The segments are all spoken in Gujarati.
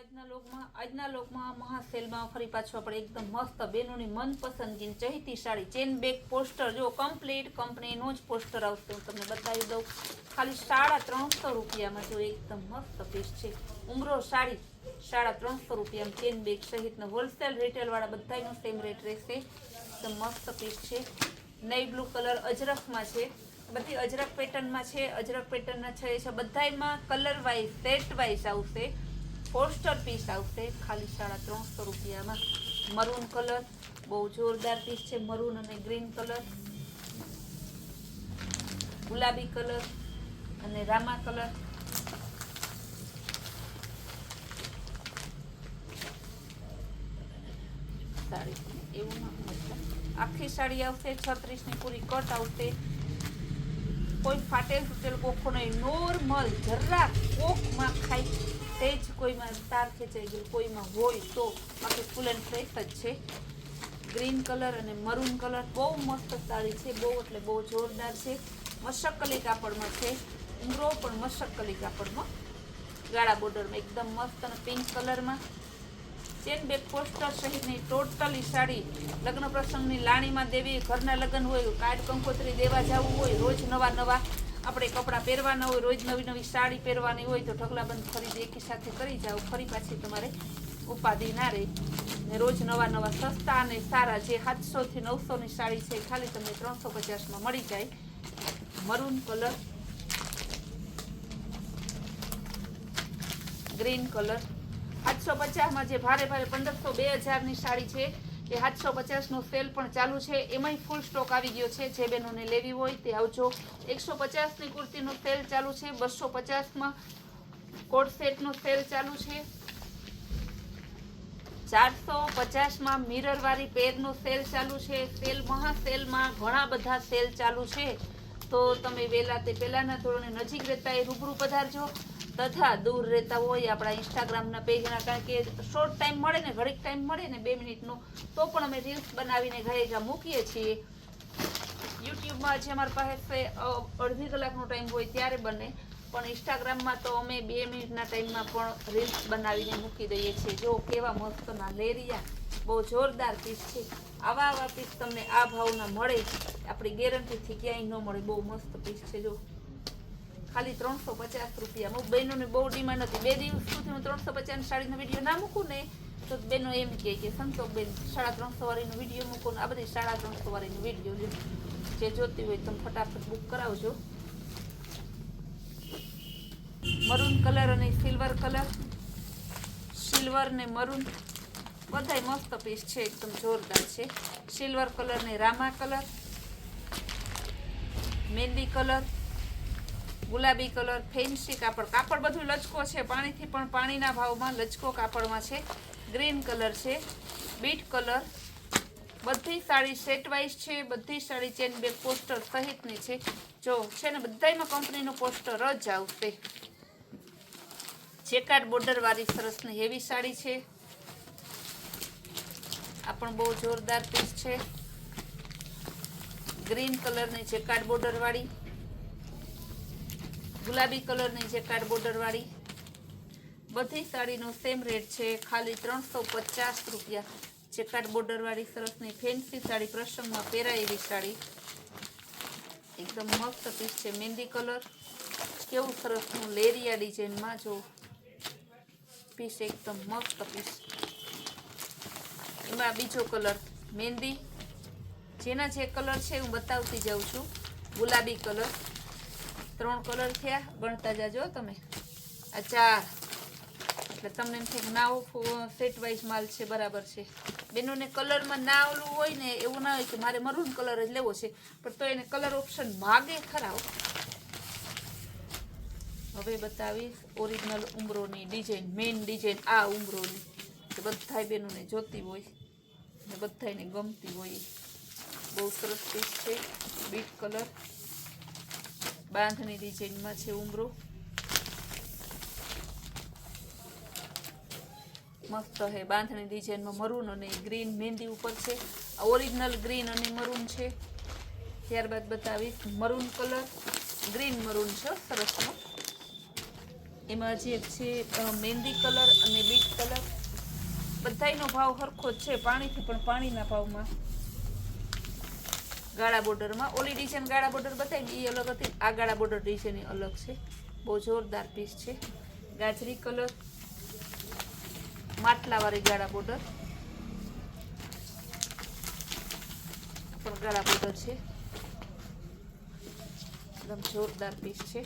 આજના લોકમાં મહાસેલમાં ફરી પાછું આપણે એકદમ મસ્ત બેનોની મનપસંદગીની ચહેતી સાડી ચેન બેગ પોસ્ટર જો કમ્પ્લીટ કંપનીનું જ પોસ્ટર આવશે. હું તમને બતાવી દઉં ખાલી 350 રૂપિયામાં. જો એકદમ મસ્ત પીસ છે. ઉમરો સાડી 350 રૂપિયામાં ચેન બેગ સહિતનો હોલસેલ રિટેલવાળા બધાનો સેમ રેટ રહેશે. એકદમ મસ્ત પીસ છે. નેવી બ્લુ કલર અજરખમાં છે. બધી અજરક પેટર્નમાં છે. અજરક પેટર્નના છે બધામાં કલર વાઇઝ સેટ વાઇઝ આવશે. પોસ્ટર પીસ આવશે ખાલી 350 રૂપિયામાં. મરૂન કલર બહુ જોરદાર પીસ છે. મરૂન અને ગ્રીન કલર, ગુલાબી કલર અને રામા કલર. સાડી એવું આખી સાડી આવશે. 36ની પૂરી કટ આવશે. કોઈ ફાટેલ તૂટેલ કોખો નહીં, નોર્મલ જરા કોકમાં ખાઈ તેજ કોઈમાં તાર ખેંચાઈ ગયું કોઈમાં હોય તો બાકી ફૂલ એન્ડ ફ્રેશ જ છે. ગ્રીન કલર અને મરૂન કલર બહુ મસ્ત સાડી છે. બહુ એટલે બહુ જોરદાર છે. મશક્કલી કાપડમાં છે. ઉમરો પણ મશક્કલી કાપડમાં ગાળા બોર્ડરમાં એકદમ મસ્ત. અને પિંક કલરમાં ચેન બેગ પોસ્ટર સહિતની ટોટલી સાડી લગ્ન પ્રસંગની લાણીમાં દેવી, ઘરના લગ્ન હોય, કાર્ડ કંકોત્રી દેવા જવું હોય, રોજ નવા નવા આપણે કપડાં પહેરવાના હોય, રોજ નવી નવી સાડી પહેરવાની હોય તો ઢગલાબંધ ખરીદી એકી સાથે કરી જાઓ. ફરી પાછી તમારે ઉપાધિ ના રહે. ને રોજ નવા નવા સસ્તા અને સારા જે 700 થી 900ની સાડી છે ખાલી તમને 350માં મળી જાય. મરૂન કલર, ગ્રીન કલર 750માં જે ભારે ભારે 1500-2000ની સાડી છે એ 750નો સેલ પણ ચાલુ છે. એમાંય ફૂલ સ્ટોક આવી ગયો છે. જે બહેનોને લેવી હોય તે આવજો. 150ની કુર્તીનો સેલ ચાલુ છે. 250માં કોટ સેટનો સેલ ચાલુ છે. 450માં મિરરવાળી પેરનો સેલ ચાલુ છે. સેલ મહાસેલમાં ઘણા બધા સેલ ચાલુ છે. તો તમે વહેલા તે પહેલાંના ધોરણે નજીક રહેતા એ રૂબરૂ પધારજો. તથા દૂર રહેતા હોય આપણા ઇન્સ્ટાગ્રામના પેજના, કારણ કે શોર્ટ ટાઈમ મળે ને, ઘડીક ટાઈમ મળે ને 2 મિનિટનો, તો પણ અમે રીલ્સ બનાવીને ઘરે મૂકીએ છીએ. યુટ્યુબમાં જે અમારી પાસે અડધી કલાકનો ટાઈમ હોય ત્યારે બને, પણ ઇન્સ્ટાગ્રામમાં તો અમે 2 મિનિટના ટાઈમમાં પણ રીલ્સ બનાવીને મૂકી દઈએ છીએ. જો કેવા મસ્તના લેરિયા બહુ જોરદાર પીસ છે. આવા પીસ તમને આ ભાવના મળે આપણી ગેરંટીથી ક્યાંય ન મળે. બહુ મસ્ત પીસ છે. જો ખાલી 350 રૂપિયા. બહેનોને બહુ ડિમાન્ડ હતી. 2 દિવસ સુધી હું 350ની સાડીનો વિડીયો ના મૂકું ને તો બહેનો એમ કહે કે સંતોષબેન 350 વાળીનો વિડીયો મૂકો ને આ બધી 350 વાળીનો વિડીયો લ્યો. જે જોતી હોય તમે ફટાફટ બુક કરાવજો. મરૂન કલર અને સિલ્વર કલર, સિલ્વર ને મરૂન બધાય મસ્ત પીસ છે. એકદમ જોરદાર છે. સિલ્વર કલર ને રામા કલર, મહેંદી કલર, ગુલાબી કલર, ફેન્સી કાપડ બધું લચકો છે. પાણીથી પણ પાણીના ભાવમાં લચકો કાપડમાં છે. ગ્રીન કલર છે. Bit colour. બધી સાડી સેટ વાઇઝ છે. બધી સાડી ચેન બેગ પોસ્ટર સહિતની છે. જો છે ને બધામાં કંપનીનો પોસ્ટર જ આવશે. ચેકાર્ડ બોર્ડર વાળી સરસની હેવી સાડી છે. આ પણ બહુ જોરદાર પીસ છે. ગ્રીન કલરની ચેકાર્ડ બોર્ડર વાળી, ગુલાબી કલરની ચેકાર્ડ બોર્ડર વાળી બધી સાડીનો સેમ રેટ છે. ખાલી 350 રૂપિયા. ચેકાર્ડ બોર્ડર વાળી સરસની ફેન્સી સાડી, પ્રસંગમાં પહેરાય એવી સાડી એકદમ મસ્ત પીસ છે. મહેંદી કલર કેવું સરસનું લેરિયા ડિઝાઇનમાં. જો પીસ એકદમ મસ્ત પીસ. એમાં બીજો કલર મહેંદી. જેના જે કલર છે હું બતાવતી જાઉં છું. ગુલાબી કલર. 3 કલર થયા, ગણતા જાજો તમે. આ 4 એટલે તમને એમ થાય ના સેટ વાઇઝ માલ છે. બરાબર છે. બેનોને કલરમાં ના ઓલું હોય ને એવું ના હોય કે મારે મરૂન કલર જ લેવો છે, પણ તો એને કલર ઓપ્શન માગે ખરા. હવે બતાવીશ ઓરિજિનલ ઉમરોની ડિઝાઇન, મેઇન ડિઝાઇન આ ઉમરોની બધાય બેનોને જોતી હોય ને બધાને ગમતી હોય. બહુ સરસ પીસ છે. બીટ કલર બાંધણી ડિઝાઇનમાં છે. ઉમરો મસ્ત હે. બાંધણી ડિઝાઇનમાં મરૂન અને ગ્રીન મહેંદી ઉપર છે. આ ઓરિજિનલ ગ્રીન અને મરૂન છે. ત્યારબાદ બતાવીશ મરૂન કલર, ગ્રીન મરૂન છે સરસનો. એમાં હજી એક છે મહેંદી કલર અને બીટ કલર. બધાયનો ભાવ સરખો જ છે, પાણીથી પણ પાણીના ભાવમાં. ગાળા બોર્ડરમાં ઓલી ડિઝાઇન ગાળા બોર્ડર બતાવી એ અલગ હતી, આ ગાળા બોર્ડર ડિઝાઇન એ અલગ છે. બહુ જોરદાર પીસ છે. ગાજરી કલર, માટલાવાળી ગાળા બોર્ડર, પણ ગાળા બોર્ડર છે. એકદમ જોરદાર પીસ છે.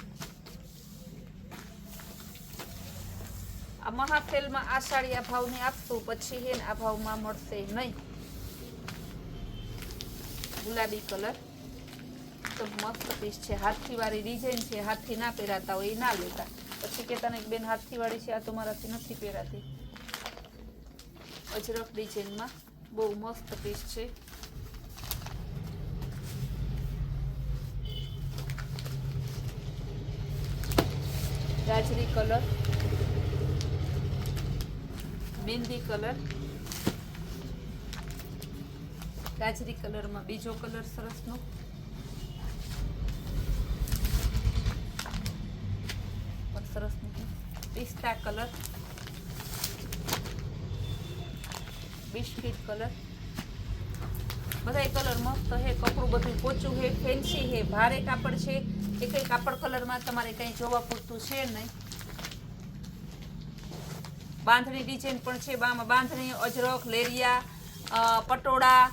આ મહાસેલમાં આ સાડી આ ભાવને આપશું, પછી હે ને આ ભાવમાં મળશે નહીં. ગુલાબી કલર તો મસ્ત પીસ છે. હાથીવાળી ડિઝાઇન છે, હાથી ના પહેરાતા હોય એ ના લેતા. પછી કહેતા ને બેન હાથીવાળી છે, આ તો મારાથી નથી પહેરાતી. અજરક ડિઝાઇનમાં બહુ મસ્ત પીસ છે. ગાજરી કલર, મહેંદી કલર, ગાજરી કલરમાં બીજો કલર સરસનો, સરસ પિસ્તા કલર, બિસ્કિટ કલર. બધાય કલર મસ્ત હે. કપડું બધું પોચું હે, ફેન્સી હે, ભારે કાપડ છે. એ કઈ કાપડ કલરમાં તમારે કઈ જોવા પૂરતું છે નહીં. બાંધણી ડિઝાઇન પણ છે. બાંધણી, અજરક, લેરિયા, પટોળા,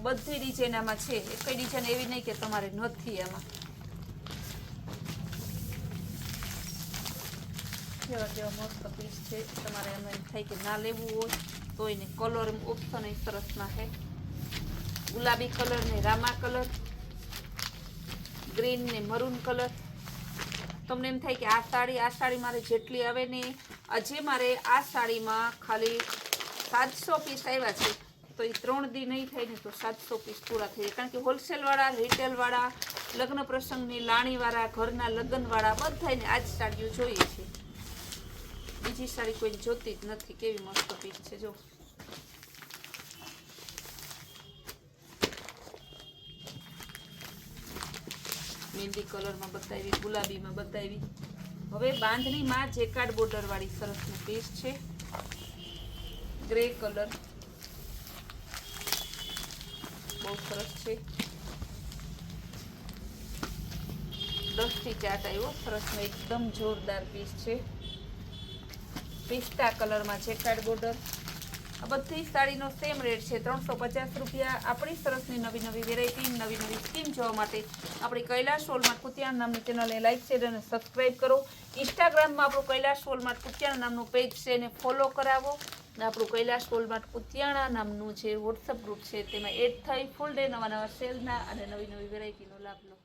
બધી ડિઝાઇન આમાં છે. કઈ ડિઝાઇન એવી નહીં કે તમારે નથી આમાં. જેવા મસ્ત પીસ છે. તમારે એમ થાય કે ના લેવું હોય તો એને કલર ઓપ્શન એ સરસ ના છે. ગુલાબી કલર ને રામા કલર, ગ્રીન ને મરૂન કલર. તમને એમ થાય કે આ સાડી મારે જેટલી આવે ને, આજે મારે આ સાડીમાં ખાલી 700 પીસ આવ્યા છે, તો એ 3 દી નહીં થાય ને તો 700 પીસ પૂરા થઈ જાય. કારણ કે હોલસેલવાળા, રિટેલવાળા, લગ્ન પ્રસંગની લાણીવાળા, ઘરના લગ્નવાળા બધાને આ જ સાડીઓ જોઈએ છે. બીજી સાડી કોઈ જોતી જ નથી. કેવી મસ્ત પીસ છે જો. મહેંદી કલરમાં બતાવી, ગુલાબીમાં બતાવી. હવે બાંધણીમાં જેકાર્ડ બોર્ડર વાળી સરસનું પીસ છે. ગ્રે કલર બહુ સરસ છે. દસથી ચાટ આવ્યો સરસનો, એકદમ જોરદાર પીસ છે. પિસ્તા કલરમાં જેકાર્ડ બોર્ડર. આ બધી સાડીનો સેમ રેટ છે, 350 રૂપિયા. આપણી સરસની નવી નવી વેરાયટી, નવી નવી સ્કીમ જોવા માટે આપણી કૈલાશ વોલમાર્ટ કુતિયાણા નામની ચેનલને લાઈક, શેર અને સબસ્ક્રાઈબ કરો. ઇન્સ્ટાગ્રામમાં આપણું કૈલાશ વોલમાર્ટ કુતિયાણા નામનું પેજ છે, એને ફોલો કરાવો. અને આપણું કૈલાશ વોલમાર્ટ કુતિયાણા નામનું જે વોટ્સઅપ ગ્રુપ છે તેમાં એડ થઈ ફૂલ ડે નવા સેલના અને નવી નવી વેરાયટીનો લાભ લો.